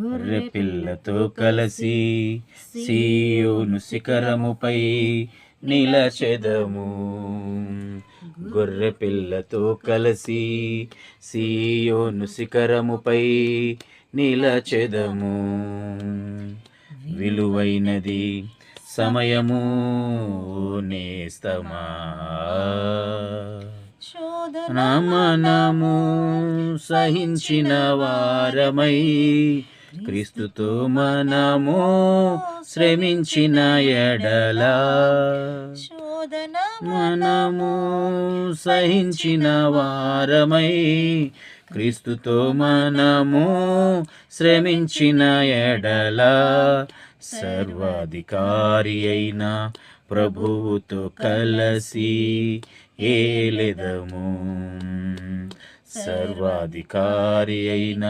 గొర్రె పిల్లతో కలిసి సీయోను శిఖరముపై నిలచెదము. గొర్రె పిల్లతో కలిసి సీయోను శిఖరముపై నిలచెదము. విలువైనది సమయము నేస్తమా, మనము సహించిన వారమై క్రీస్తుతో మనము శ్రమించిన ఎడల, మనము సహించిన వారమై క్రీస్తుతో మనము శ్రమించిన ఎడల, సర్వాధికారి అయిన ప్రభువుతో కలసి ఏలెదము. సర్వాధికారి అయిన